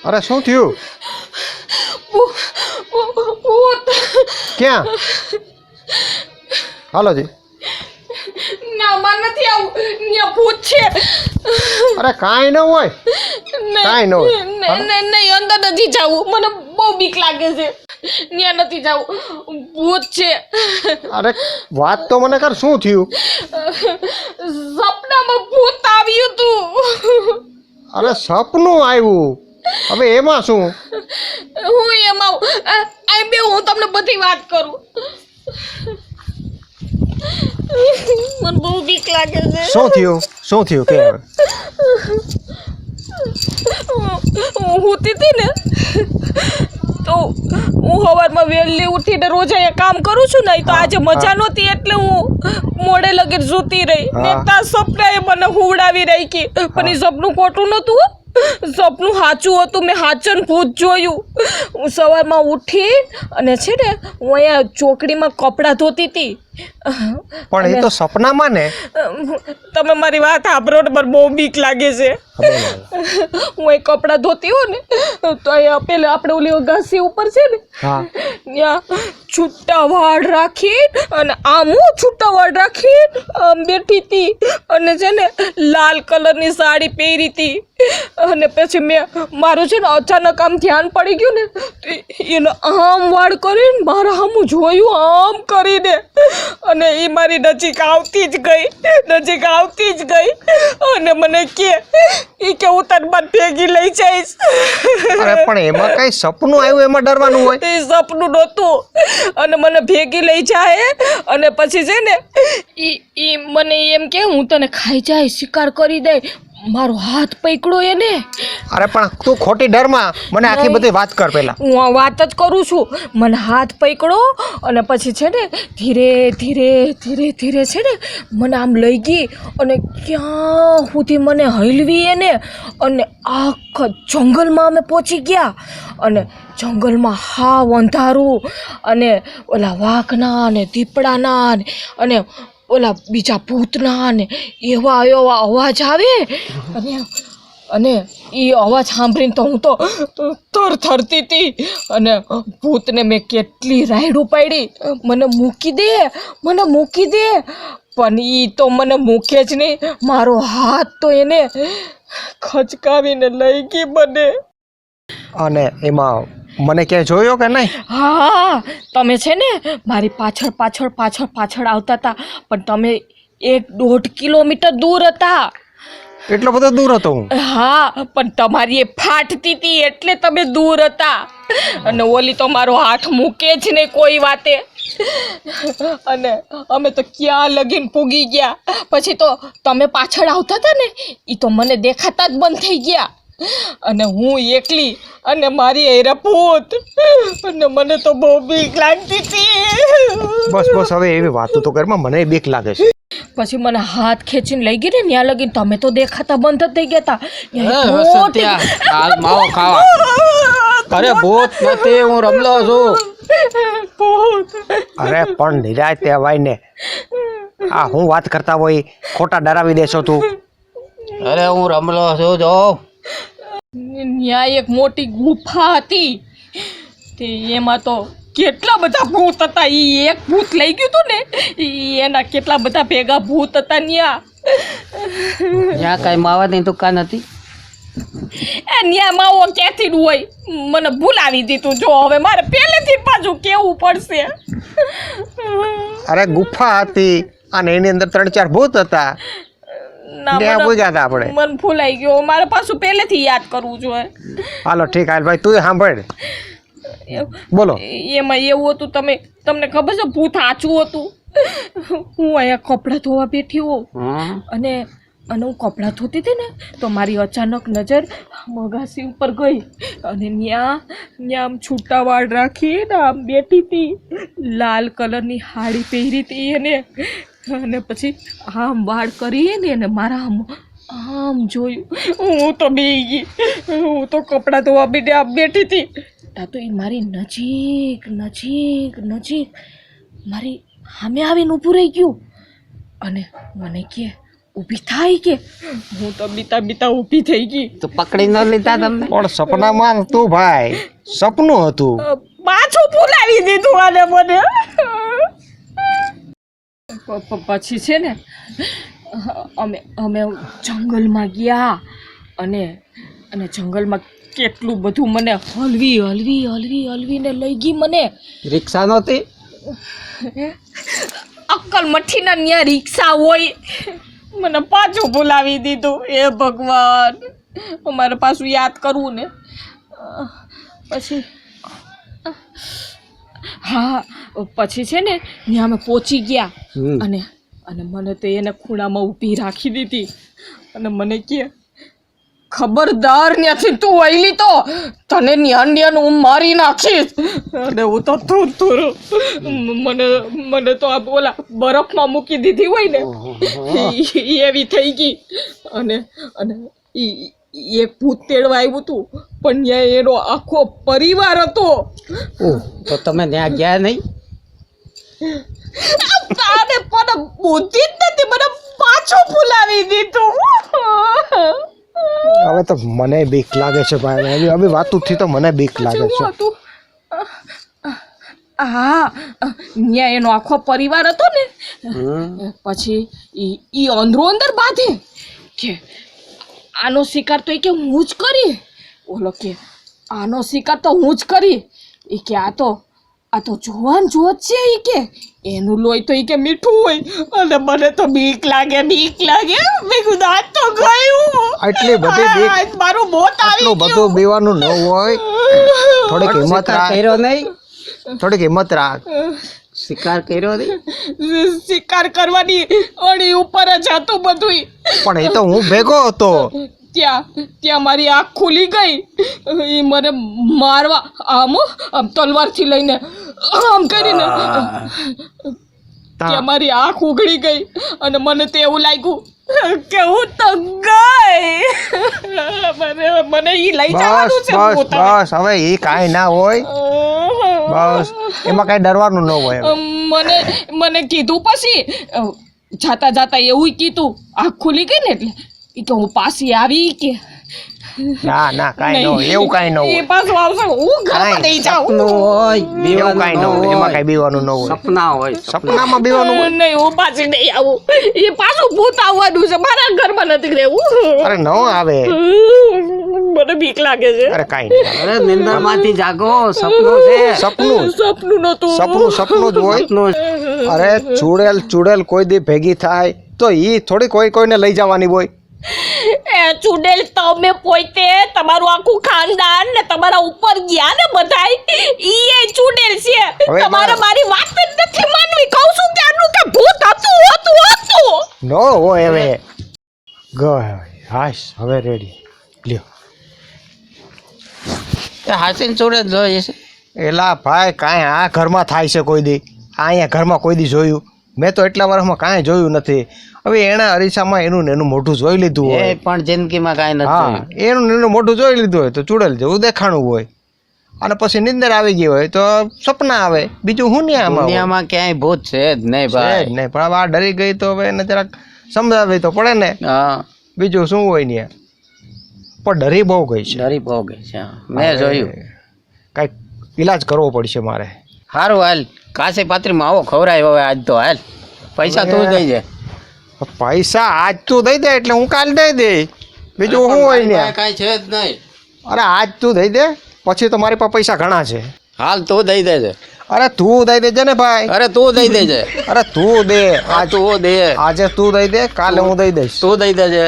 અરે શું થયું? ક્યાં? હાલો જી. ના માં નથી આવું, ત્યાં ભૂત છે. અરે કાંઈ ન હોય, કાંઈ ન હોય. નહીં, અંદર નથી જવું, મને બહુ બીક લાગે છે. ત્યાં નથી જવું, ભૂત છે. અરે વાત તો મને કર, શું થયું? સપનામાં ભૂત આવ્યું તું. અરે સપનું આવ્યું, હવે એમાં શું? હું એમાં આઈ બે હું તમને બધી વાત કરું. મને બહુ બીક લાગે છે. શું થયું? શું થયું કે? હું સૂતી હતી ને તો હું સવારમાં વહેલી ઉઠીને રોજ અહીંયા કામ કરું છું ને, તો આજે મજા નહોતી એટલે હું મોડે લગીને સૂતી રહી ને ત્યાં સપનાએ મને હુવડાવી રાખી. પણ એ સપનું ખોટું નહોતું, સપનું સાચું હતું. મેં સાચું ભૂત જોયું. હું સવારમાં ઉઠી અને છે ને હું અહીંયા ચોકડીમાં કપડાં ધોતી હતી. પણ એ તો સપનામાં ને. તમે મારી વાત સાંભળો ને, મને બહુ બીક લાગે છે. હું એ કપડાં ધોતી હોઉં ને તો અહીંયા પેલા આપણે ઓલી ઘાસી ઉપર છે ને ત્યાં છૂટા વાળ રાખી અને આમ હું છૂટા વાળ રાખી આમ બેઠી હતી અને છે ને લાલ કલરની સાડી પહેરી હતી. અને પછી મેં મારું છે ને અચાનક આમ ધ્યાન પડી ગયું ને, એને આમ વાળ કરીને મારા આમ જોયું આમ કરીને, અને એ મારી નજીક આવતી જ ગઈ અને મને કે હું તને બાદ ભેગી લઈ જઈશ. અરે પણ એમાં કઈ સપનું આવ્યું, એમાં ડરવાનું હોય? એ સપનું નહોતું અને મને ભેગી લઈ જાય અને પછી છે ને ઈ મને એમ કે હું તને ખાઈ જાય, શિકાર કરી દે. મારો હાથ પકડ્યો એને. અરે પણ તું ખોટી ડરમાં, મને આખી બધી વાત કર પહેલા. હું આ વાત જ કરું છું. મને હાથ પકડ્યો અને પછી છે ને ધીરે ધીરે છે ને મને આમ લઈ ગઈ અને ક્યાં સુધી મને હલવી એને, અને આખા જંગલમાં અમે પહોંચી ગયા. અને જંગલમાં હાવ અંધારું અને ઓલા વાઘના અને દીપડાના અને ઓલા બીજા ભૂતના ને એવા અવાજ આવે. અને એ અવાજ સાંભળીને તો હું તો થરથરતી હતી. અને ભૂતને મેં કેટલી રાયડું પાડી, મને મૂકી દે. પણ એ તો મને મૂકે જ નહીં. મારો હાથ તો એને ખચકાવીને લઈ ગઈ મને. અને એમાં મને ક્યાંય જોયો કે નહીં? હા, તમે છે ને મારી પાછળ આવતા હતા, પણ તમે 1.5 કિલોમીટર દૂર હતા. એટલો બધો દૂર હતો હું? હા, પણ તમારી એ ફાટતી હતી એટલે તમે દૂર હતા. અને ઓલી તો મારો હાથ મૂકે જ નહીં કોઈ વાતે. અને અમે તો ક્યાં લગીને પૂગી ગયા. પછી તો તમે પાછળ આવતા હતા ને એ તો મને દેખાતા જ બંધ થઈ ગયા. અને હું એકલી અને મારી હેરા ભૂત, અને મને તો બહુ બીક લાગતી હતી. બસ હવે એવી વાતો તો ઘરમાં મને બીક લાગે છે. પછી મને હાથ ખેંચીને લઈ ગઈ ને ત્યાં લગીને તમે તો દેખાતા બંધ જ થઈ ગયા હતા. માવો ખાવા. અરે ભૂત નથી, હું રમલો છું. અરે પણ નિરાય તેવાય ને, આ હું વાત કરતા હોય ખોટા ડરાવી દેશો તું. અરે હું રમલો છું. જો ત્યાં એક મોટી ગુફા હતી, તે એમાં તો કેટલા બધા ભૂત હતા. એ એક ભૂત લઈ ગયું હતું ને, એના કેટલા બધા ભેગા ભૂત હતા ત્યાં. ત્યાં કઈ માવાની દુકાન હતી? ત્યાં માવો ક્યાંથી હોય, મને ભૂલાવી દીધું. જો હવે મારે પહેલેથી પાછું કેવું પડશે. અરે ગુફા હતી અને એની અંદર 3-4 ભૂત હતા. મને ભૂલાઈ ગયો, મારે પાછું પહેલેથી યાદ કરવું જોઈએ. હાલો ઠીક, હાલ ભાઈ તું સાંભળ, બોલો. એમાં એવું હતું, તમને ખબર છે ભૂત સાચું હતું. હું અહીંયા કપડાં ધોવા બેઠી હોઉં અને હું કપડાં ધોતી હતી ને તો મારી અચાનક નજર મગાસી ઉપર ગઈ અને ત્યાં આમ છૂટા વાળ રાખીને આમ બેઠી હતી. લાલ કલરની સાડી પહેરી હતી એને, અને પછી આમ વાળ કરીને એને મારા આમ જોયું. હું તો બેસી ગઈ. હું તો કપડાં ધોવા બેઠી હતી ત્યાં તો એ મારી નજીક મારી સામે આવીને ઊભું રહી ગયું અને મને કહે, ઊભી થાય કે હું તો બીતા બીતા ઊભી થઈ ગઈ. તો પકડી ન લીધા તમને? પણ સપનામાં તું ભાઈ સપનું હતું. પાછું ભૂલાવી દીધું આને મને. પછી છે ને અમે જંગલમાં ગયા અને જંગલમાં કેટલું બધું મને હલવીને લઈ ગઈ મને. રિક્ષા નહોતી? અક્કલ મઠીના ન્યા રિક્ષા હોય. મને પાછું ભૂલાવી દીધું. એ ભગવાન, અમારે પાછું યાદ કરવું ને. પછી હા પછી છે ને ત્યાં અમે પહોંચી ગયા અને મને તો એને ખૂણામાં ઊભી રાખી દીધી અને મને કહે ખબરદાર ત્યાંથી તું વહેલી તો તને ન્યાન હું મારી નાખીશ. અને હું તો થોર મને તો આ બોલા બરફમાં મૂકી દીધી હોય ને એવી થઈ ગઈ. અને એક ભૂત તેડવા આવ્યું હતું પણ ત્યાં એનો આખો પરિવાર હતો. તો તમે ત્યાં ગયા નહીં? આને પણ બુદ્ધિ જ નથી, મને પાછું ભૂલાવી દીધું. હવે તો મને બીક લાગે છે ભાઈ. હવે વાતુથી તો મને બીક લાગે છે. હા ત્યાં એનો આખો પરિવાર હતો ને. પછી ઈ અંદરો અંદર બાંધે કે આનો શિકાર તો કે હું જ કરી. ઓલો કે આનો શિકાર તો હું જ કરી. એ કે આ તો જોવાન જોત છે. એ કે એનું લોહી તો કે મીઠું હોય અને મને તો બીક લાગે. મેં કીધું આજ તો ગયું. આટલી બધી બીક, મારું મોત આવી આટલું બધું બીવાનું ન હોય. થોડીક હિંમત રાખ. કર્યો નહીં? થોડીક હિંમત રાખ. શિકાર કર્યો નહીં? શિકાર કરવાની અણી ઉપર જ હતું બધું. પણ એ તો હું ભેગો હતો. ત્યાં મારી આંખ ખુલી ગઈ. એ મને મારવા આમ તલવારથી લઈને આમ કરીને ત્યાં મારી આંખ ઉઘડી ગઈ અને મને તો એવું લાગ્યું કે હું તો ગઈ. મને ઈ લઈ જવાનું છે. બસ હવે એ કાંઈ ના હોય. બસ એમાં કાંઈ ડરવાનું ન હોય. મને કીધું પછી જાતા એવું કીધું આંખ ખુલી ગઈ ને એટલે ઈ કે હું પાછી આવી કે ના કાંઈ ન હોય. એવું કાંઈ ન હોય. એ પાછું આવશે હું ઘરમાં નહીં જાઉં. એવું કાંઈ ન હોય. એમાં કાંઈ બીવાનું ન હોય. સપના હોય. સપનામાં બીવાનું હોય. નહીં હું પાછી નહીં આવું. એ પાછું ભૂત આવવાનું છે. મારા ઘરમાં નથી રહેવું. અરે ન આવે. મને બીક લાગે છે. અરે કાંઈ નહીં. અરે નિંદરમાંથી જાગો. સપનું છે. સપનું નતું. સપનું જ હોય. સપનું. અરે ચૂડેલ કોઈ દી ભેગી થાય તો ઈ થોડી કોઈને લઈ જવાની હોય. એ ચુડેલ તમે પોતે તમારું આખું ખાનદાન ને તમારા ઉપર ગયા ને બધાય ઈ એ ચુડેલ છે. તમારે મારી વાત જ નથી માનવી. કહું છું કે આનું કે ભૂત હતું. નો હોય હવે. ગય હાશ હવે રેડી લ્યો. હાસીન છોડે જોઈએ છે. એલા ભાઈ કાંઈ આ ઘરમાં થાય છે કોઈ દી? અહીંયા ઘરમાં કોઈ દી જોયું? મેં તો એટલા વર્ષમાં કાંઈ જોયું નથી. હવે એના અરીસામાં એનું મોઢું જોઈ લીધું હોય. એ પણ જિંદગીમાં કાંઈ નથી હા જોયું. એનું મોઢું જોઈ લીધું હોય તો ચૂડેલ જેવું દેખાણું હોય અને પછી નિંદર આવી ગઈ હોય તો સપના આવે. બીજું હું નહીં આમાં હોય. દુનિયામાં ક્યાંય ભૂત છે જ નહીં છે જ ભાઈ. નહીં. પણ હવે આ ડરી ગઈ તો હવે એને જરાક સમજાવી તો પડે ને. હા બીજું શું હોય ને. પણ ડરી બહુ ગઈ છે. ડરી બહુ ગઈ છે. મેં જોયું. કાંઈક ઈલાજ કરવો પડશે મારે. સારું હાલ કાશી પાત્રીમાં આવો ખવડાય હવે આજ તો હાલ. પૈસા તું દઈ દે. પૈસા આજ તું દઈ દે એટલે હું કાલ દઈ દે. બીજું શું હોય ને. કાંઈ છે જ નહીં. અરે આજ તું દઈ દે પછી તો મારી પાસે પૈસા ઘણા છે. હાલ તું દઈ દેજે. અરે તું દઈ દેજે ને ભાઈ. અરે તું દઈ દેજે. અરે તું દે. આ તું દે. આજે તું દઈ દે કાલે હું દઈ દઈશ. તું દઈ દેજે.